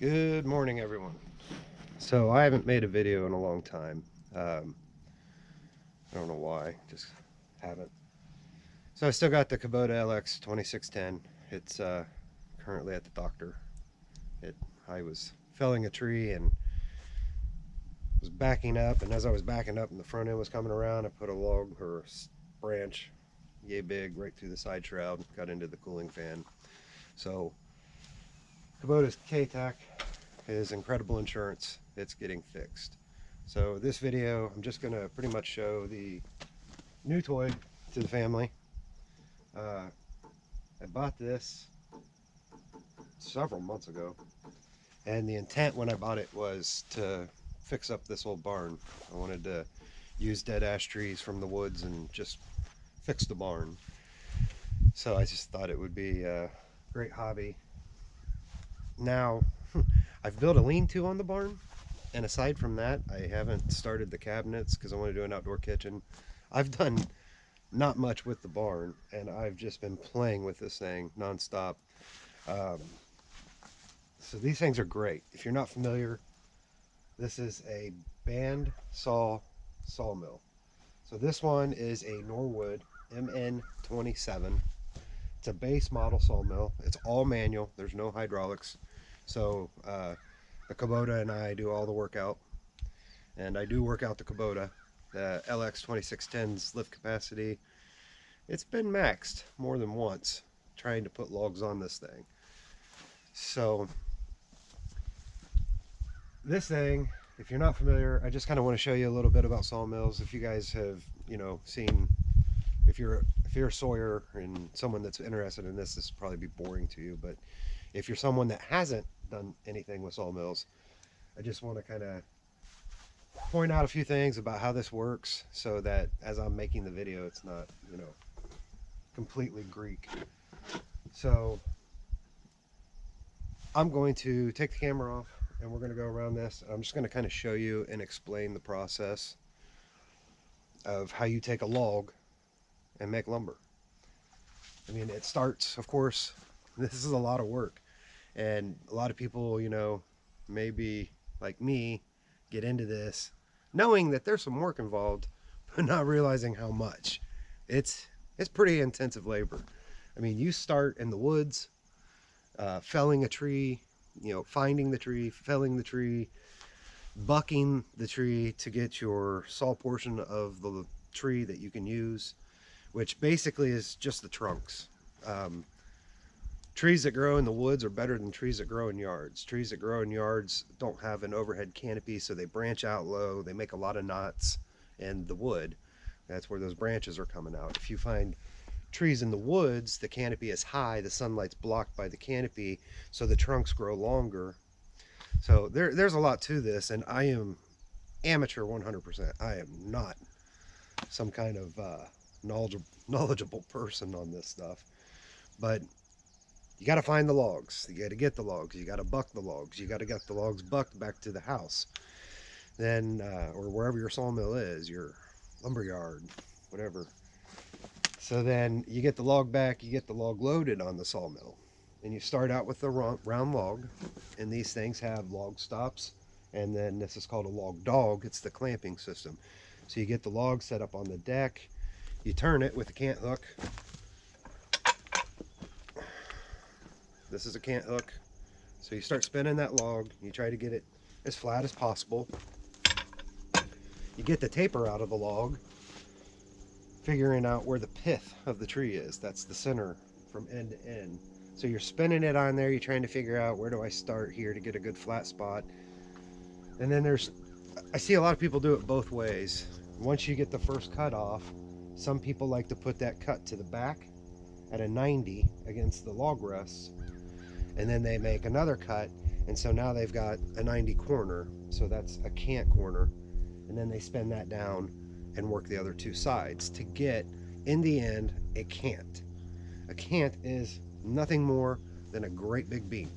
Good morning, everyone. So I haven't made a video in a long time. I don't know why, just haven't. So I still got the Kubota LX2610. It's currently at the doctor. I was felling a tree and was backing up, and as I was backing up and the front end was coming around, I put a log or a branch, yay big, right through the side shroud, got into the cooling fan. So Kubota's K-Tac is incredible insurance. It's getting fixed. So this video, I'm just going to pretty much show the new toy to the family. I bought this several months ago, and the intent when I bought it was to fix up this old barn. I wanted to use dead ash trees from the woods and just fix the barn. So I just thought it would be a great hobby. Now, I've built a lean-to on the barn, and aside from that, I haven't started the cabinets because I want to do an outdoor kitchen. I've done not much with the barn, and I've just been playing with this thing nonstop. So these things are great. If you're not familiar, this is a band saw sawmill. So this one is a Norwood MN27. It's a base model sawmill. It's all manual. There's no hydraulics. So the Kubota and I do all the workout, and I do work out the Kubota. The LX2610's lift capacity, it's been maxed more than once trying to put logs on this thing. So this thing, if you're not familiar, I just kind of want to show you a little bit about sawmills. If you guys have, seen, if you're a sawyer and someone that's interested in this will probably be boring to you, but if you're someone that hasn't done anything with sawmills, I just want to kind of point out a few things about how this works so that as I'm making the video, it's not, completely Greek. So I'm going to take the camera off and we're going to go around this. I'm just going to kind of show you and explain the process of how you take a log and make lumber. I mean, it starts, of course, this is a lot of work, and a lot of people, maybe like me, get into this knowing that there's some work involved, but not realizing how much. It's pretty intensive labor. I mean, you start in the woods, felling a tree, finding the tree, felling the tree, bucking the tree to get your saw portion of the tree that you can use, which basically is just the trunks. Trees that grow in the woods are better than trees that grow in yards. Trees that grow in yards don't have an overhead canopy, so they branch out low. They make a lot of knots in the wood. That's where those branches are coming out. If you find trees in the woods, the canopy is high, the sunlight's blocked by the canopy, so the trunks grow longer. So there's a lot to this, and I am amateur 100%. I am not some kind of knowledgeable person on this stuff, but you got to find the logs, you got to get the logs, you got to buck the logs, you got to get the logs bucked back to the house, then or wherever your sawmill is, your lumber yard, whatever. So then you get the log back, you get the log loaded on the sawmill, and you start out with the round log, and these things have log stops, and then this is called a log dog. It's the clamping system. So you get the log set up on the deck, you turn it with a cant hook. This is a cant hook. So you start spinning that log, you try to get it as flat as possible. You get the taper out of the log, figuring out where the pith of the tree is. That's the center from end to end. So you're spinning it on there, you're trying to figure out, where do I start here to get a good flat spot. And then I see a lot of people do it both ways. Once you get the first cut off, some people like to put that cut to the back at a 90 against the log rests, and then they make another cut, and so now they've got a 90 corner, so that's a cant corner, and then they spin that down and work the other two sides to get, in the end, a cant. A cant is nothing more than a great big beam.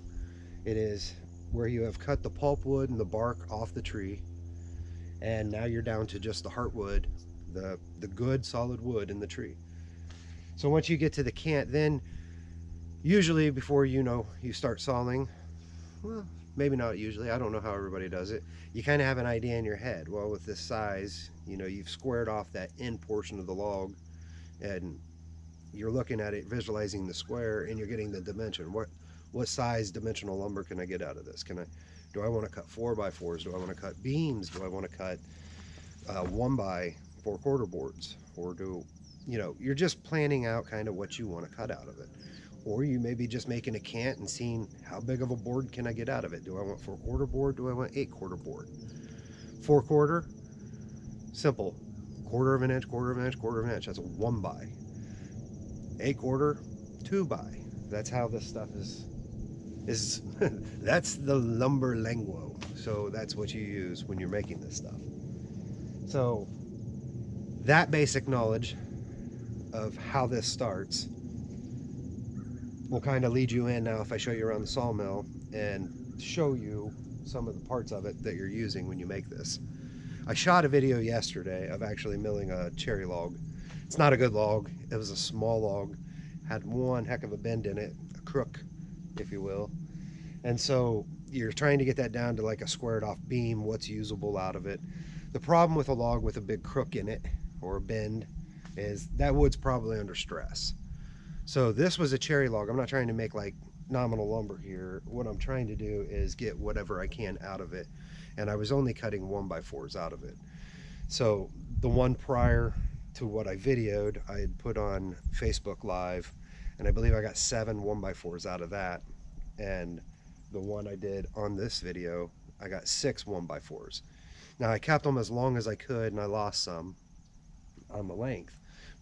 It is where you have cut the pulpwood and the bark off the tree, and now you're down to just the heartwood, the good solid wood in the tree. So once you get to the cant, then usually before you start sawing, well, maybe not usually, I don't know how everybody does it. You kind of have an idea in your head. Well, with this size, you know, you've squared off that end portion of the log, and you're looking at it, visualizing the square, and you're getting the dimension. What size dimensional lumber can I get out of this? Do I want to cut 4x4s? Do I want to cut beams? Do I want to cut 1x4 boards? Or you know, you're just planning out kind of what you want to cut out of it. Or you may be just making a cant and seeing how big of a board can I get out of it. Do I want 4/4 board? Do I want 8/4 board? 4/4, simple. 1/4 of an inch, 1/4 of an inch, 1/4 of an inch. That's a 1x. 8/4, 2x. That's how this stuff is that's the lumber lingo. So that's what you use when you're making this stuff. So that basic knowledge of how this starts will kind of lead you in now if I show you around the sawmill and show you some of the parts of it that you're using when you make this. I shot a video yesterday of actually milling a cherry log. It's not a good log. It was a small log, had one heck of a bend in it, a crook, if you will. And so you're trying to get that down to like a squared off beam, what's usable out of it. The problem with a log with a big crook in it or a bend is that wood's probably under stress. So this was a cherry log. I'm not trying to make like nominal lumber here. What I'm trying to do is get whatever I can out of it. And I was only cutting 1x4s out of it. So the one prior to what I videoed, I had put on Facebook Live, and I believe I got 7 1x4s out of that. And the one I did on this video, I got 6 1x4s. Now I kept them as long as I could, and I lost some on the length.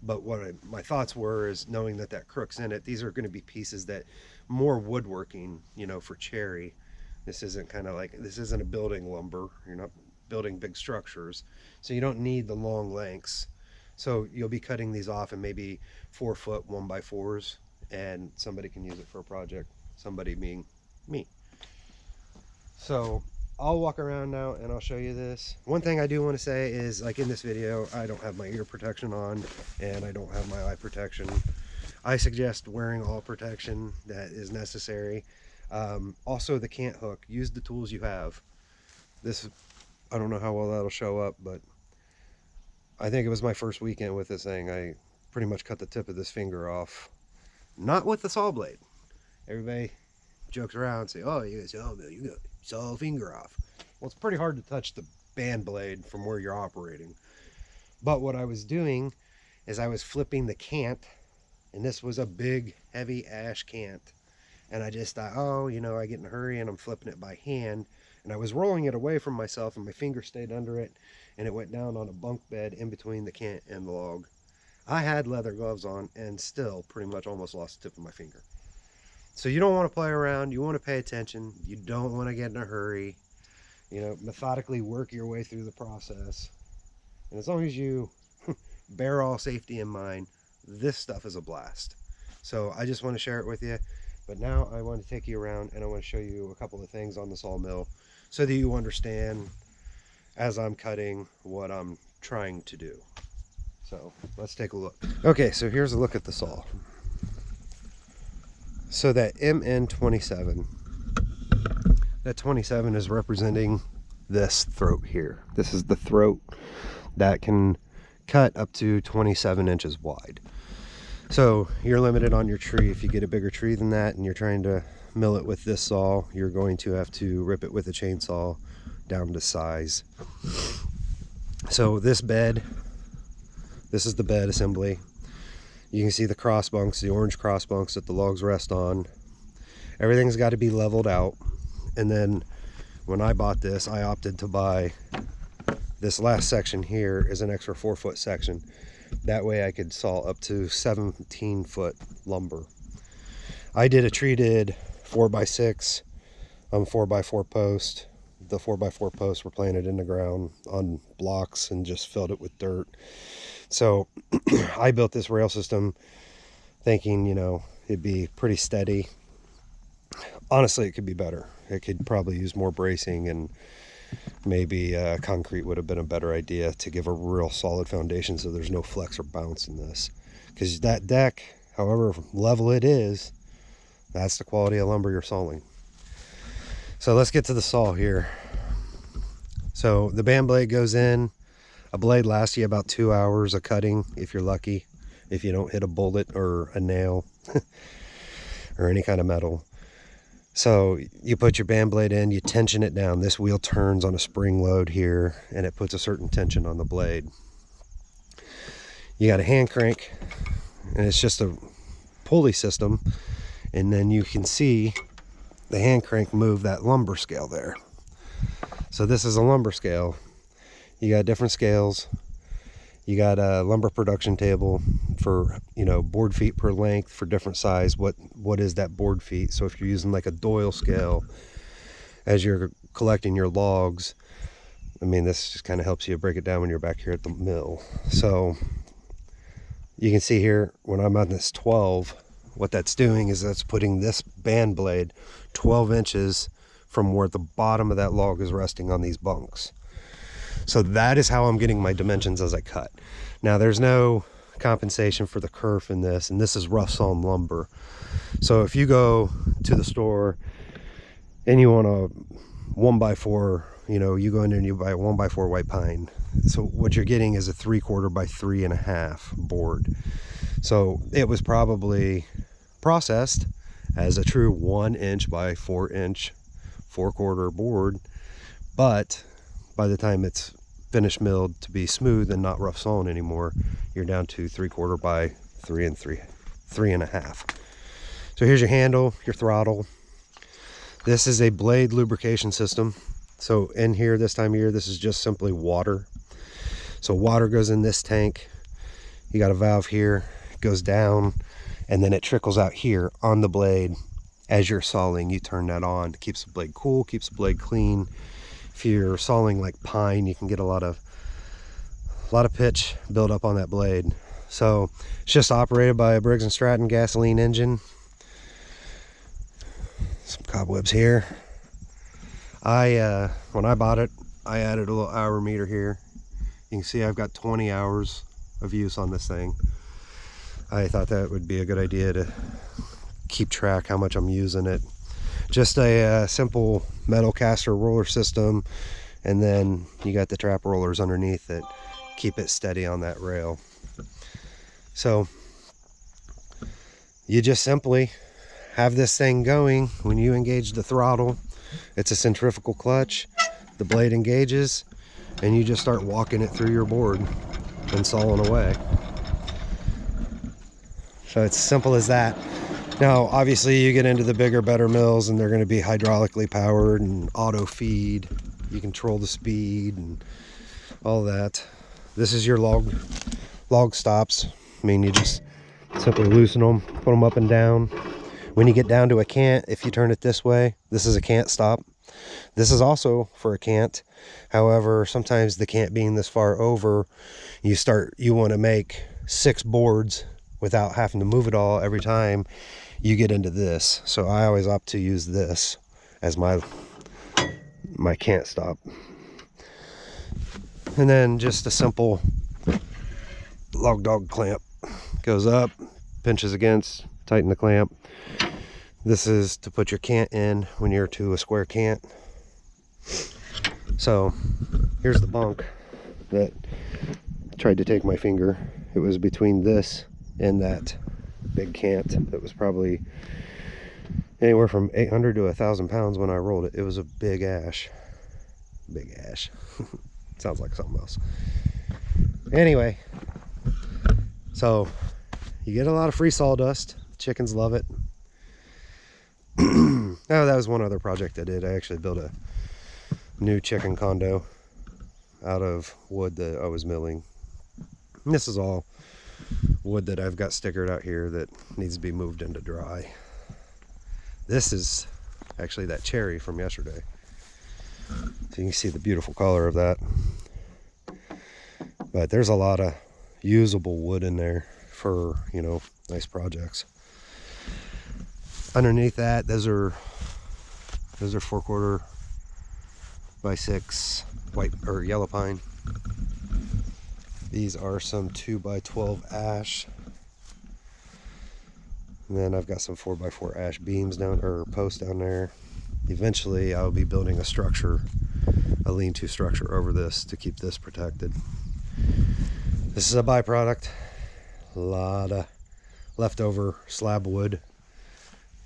But what my thoughts were is knowing that that crook's in it, these are going to be pieces that more woodworking, you know, for cherry. This isn't kind of like, this isn't a building lumber. You're not building big structures, so you don't need the long lengths. So you'll be cutting these off in maybe 4-foot 1x4s, and somebody can use it for a project. Somebody being me. So I'll walk around now and I'll show you this. One thing I do want to say is, like in this video, I don't have my ear protection on and I don't have my eye protection. I suggest wearing all protection that is necessary. Also the cant hook, use the tools you have. This, I don't know how well that'll show up, but I think it was my first weekend with this thing. I pretty much cut the tip of this finger off. Not with the saw blade. Everybody jokes around and say, oh, you got a sawmill, you got saw a finger off. Well, it's pretty hard to touch the band blade from where you're operating. But what I was doing is I was flipping the cant, and this was a big, heavy ash cant. And I just thought, oh, you know, I get in a hurry and I'm flipping it by hand. And I was rolling it away from myself, and my finger stayed under it, and it went down on a bunk bed in between the cant and the log. I had leather gloves on and still pretty much almost lost the tip of my finger. So you don't want to play around. You want to pay attention. You don't want to get in a hurry. You know, methodically work your way through the process. And as long as you bear all safety in mind, this stuff is a blast. So I just want to share it with you. But now I want to take you around and I want to show you a couple of things on the sawmill so that you understand as I'm cutting what I'm trying to do. So let's take a look. Okay, so here's a look at the saw. So that MN27, that 27 is representing this throat here. This is the throat that can cut up to 27 inches wide. So you're limited on your tree. If you get a bigger tree than that and you're trying to mill it with this saw, you're going to have to rip it with a chainsaw down to size. So this bed, this is the bed assembly. You can see the cross bunks, the orange cross bunks that the logs rest on. Everything's got to be leveled out. And then when I bought this, I opted to buy this last section here is an extra 4-foot section. That way I could saw up to 17-foot lumber. I did a treated 4x6 4x4 post. The 4x4 posts were planted in the ground on blocks and just filled it with dirt. So I built this rail system thinking, you know, it'd be pretty steady. Honestly, it could be better. It could probably use more bracing, and maybe concrete would have been a better idea to give a real solid foundation so there's no flex or bounce in this. Because that deck, however level it is, that's the quality of lumber you're sawing. So let's get to the saw here. So the band blade goes in. A blade lasts you about 2 hours of cutting if you're lucky, if you don't hit a bullet or a nail or any kind of metal. So you put your band blade in, you tension it down. This wheel turns on a spring load here, and it puts a certain tension on the blade. You got a hand crank, and it's just a pulley system, and then you can see the hand crank move that lumber scale there. So this is a lumber scale. You got different scales. You got a lumber production table for, you know, board feet per length for different size. What is that board feet? So if you're using like a Doyle scale as you're collecting your logs, I mean, this just kind of helps you break it down when you're back here at the mill. So you can see here when I'm on this 12, what that's doing is that's putting this band blade 12 inches from where the bottom of that log is resting on these bunks. So that is how I'm getting my dimensions as I cut. Now there's no compensation for the kerf in this, and this is rough sawn lumber. So if you go to the store and you want a 1x4, you know, you go in there and you buy a 1x4 white pine. So what you're getting is a 3/4 by 3.5 board. So it was probably processed as a true 1 inch by 4 inch 4/4 board, but by the time it's finished milled to be smooth and not rough sawn anymore, you're down to 3/4 by 3.5. So here's your handle, your throttle. This is a blade lubrication system. So in here this time of year, this is just simply water. So water goes in this tank. You got a valve here, it goes down, and then it trickles out here on the blade. As you're sawing, you turn that on. It keeps the blade cool, keeps the blade clean. If you're sawing like pine, you can get a lot of pitch build up on that blade. So it's just operated by a Briggs & Stratton gasoline engine. Some cobwebs here. When I bought it, I added a little hour meter here. You can see I've got 20 hours of use on this thing. I thought that would be a good idea to keep track how much I'm using it. Just a simple metal caster roller system, and then you got the trap rollers underneath that keep it steady on that rail. So you just simply have this thing going. When you engage the throttle, it's a centrifugal clutch, the blade engages, and you just start walking it through your board and sawing away. So it's simple as that. Now, obviously, you get into the bigger, better mills, and they're going to be hydraulically powered and auto feed. You control the speed and all that. This is your log stops. I mean, you just simply loosen them, put them up and down. When you get down to a cant, if you turn it this way, this is a cant stop. This is also for a cant. However, sometimes the cant being this far over, you want to make 6 boards without having to move it all every time you get into this. So I always opt to use this as my cant stop. And then just a simple log dog clamp. Goes up, pinches against, tighten the clamp. This is to put your cant in when you're to a square cant. So here's the bunk that tried to take my finger. It was between this and that big cant that was probably anywhere from 800 to 1,000 pounds when I rolled it. It was a big ash. Big ash. Sounds like something else. Anyway, so you get a lot of free sawdust. Chickens love it. Oh, that was one other project I did. I actually built a new chicken condo out of wood that I was milling. And this is all wood that I've got stickered out here that needs to be moved into dry. This is actually that cherry from yesterday. So you can see the beautiful color of that. But there's a lot of usable wood in there for, you know, nice projects. Underneath that, those are 4/4 by 6 white or yellow pine. These are some 2x12 ash. And then I've got some 4x4 ash beams down, or posts down there. Eventually I'll be building a structure, a lean-to structure over this to keep this protected. This is a byproduct. A lot of leftover slab wood.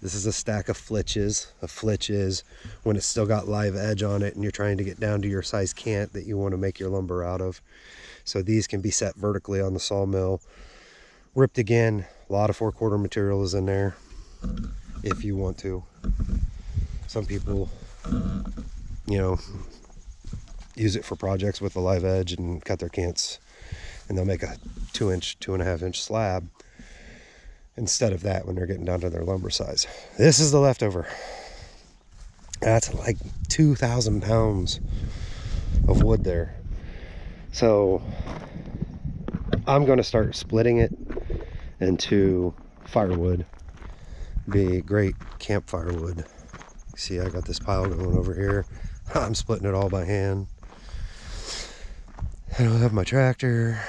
This is a stack of flitches. A flitch is when it's still got live edge on it and you're trying to get down to your size cant that you want to make your lumber out of. So these can be set vertically on the sawmill. Ripped again. A lot of 4/4 material is in there if you want to. Some people, you know, use it for projects with a live edge and cut their cants, and they'll make a 2-inch, 2.5-inch slab instead of that when they're getting down to their lumber size. This is the leftover. That's like 2,000 pounds of wood there. So I'm going to start splitting it into firewood. Be great campfire wood. See, I got this pile going over here. I'm splitting it all by hand. I don't have my tractor.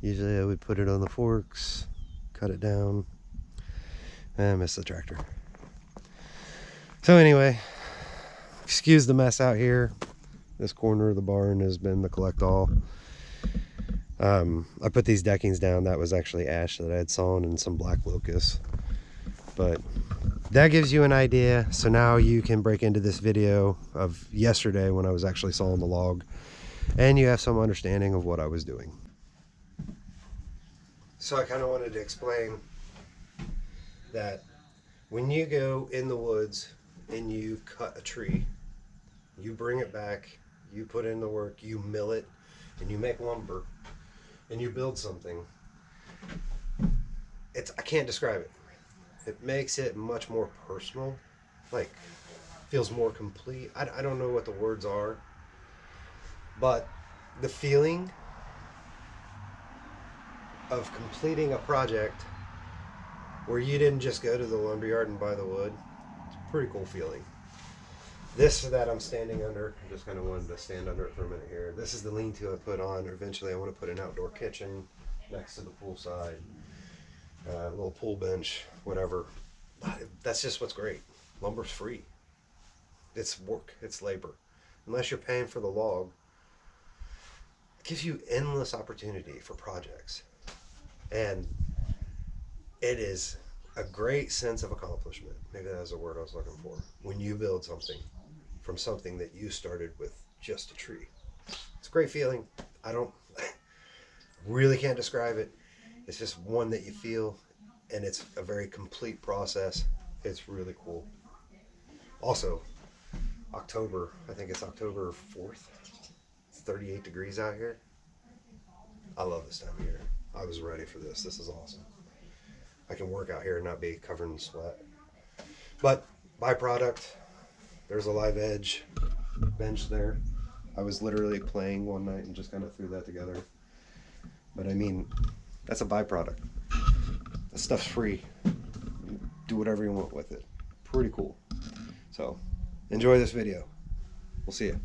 Usually I would put it on the forks, cut it down. I missed the tractor. So anyway, excuse the mess out here. This corner of the barn has been the collect all. I put these deckings down. That was actually ash that I had sawn and some black locust. But that gives you an idea. So now you can break into this video of yesterday when I was actually sawing the log, and you have some understanding of what I was doing. So I kind of wanted to explain that when you go in the woods and you cut a tree, you bring it back, you put in the work, you mill it, and you make lumber, and you build something. I can't describe it. It makes it much more personal, like feels more complete. I don't know what the words are, but the feeling of completing a project where you didn't just go to the lumberyard and buy the wood, it's a pretty cool feeling. This that I'm standing under, I just kind of wanted to stand under it for a minute here. This is the lean-to I put on. Eventually I want to put an outdoor kitchen next to the pool side. A little pool bench, whatever. That's just what's great. Lumber's free. It's work, it's labor. Unless you're paying for the log, it gives you endless opportunity for projects. And it is a great sense of accomplishment. Maybe that's the word I was looking for. When you build something from something that you started with just a tree. It's a great feeling. I really can't describe it. It's just one that you feel, and it's a very complete process. It's really cool. Also, October, I think it's October 4th. It's 38 degrees out here. I love this time of year. I was ready for this. This is awesome. I can work out here and not be covered in sweat. But byproduct, there's a live edge bench there. I was literally playing one night and just kind of threw that together. But I mean, that's a byproduct. That stuff's free. Do whatever you want with it. Pretty cool. So, enjoy this video. We'll see you.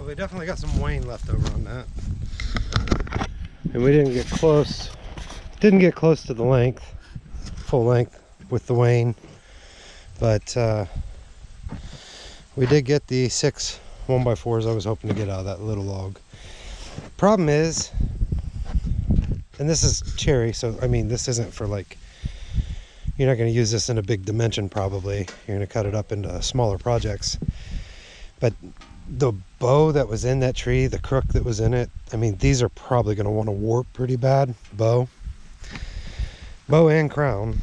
we definitely got some wane left over on that. And we didn't get close to the length, full length with the wane, but we did get the 6 1x4s I was hoping to get out of that little log. Problem is, and this is cherry, so I mean this isn't for like, you're not going to use this in a big dimension probably. You're going to cut it up into smaller projects. But the bow that was in that tree, the crook that was in it, I mean, these are probably going to want to warp pretty bad. Bow and crown.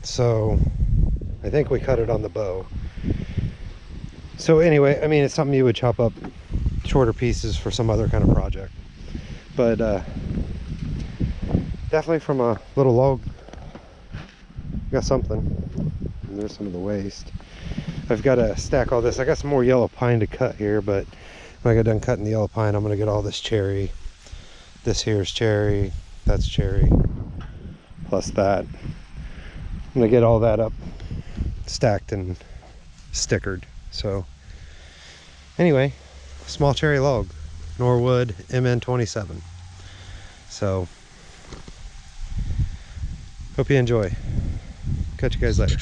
So I think we cut it on the bow. So anyway, I mean, it's something you would chop up shorter pieces for some other kind of project. But definitely from a little log, got something. And there's some of the waste. I've got to stack all this. I got some more yellow pine to cut here, but when I get done cutting the yellow pine, I'm going to get all this cherry. This here is cherry. That's cherry. Plus that. I'm going to get all that up, stacked and stickered. So anyway, small cherry log. Norwood MN27. So hope you enjoy. Catch you guys later.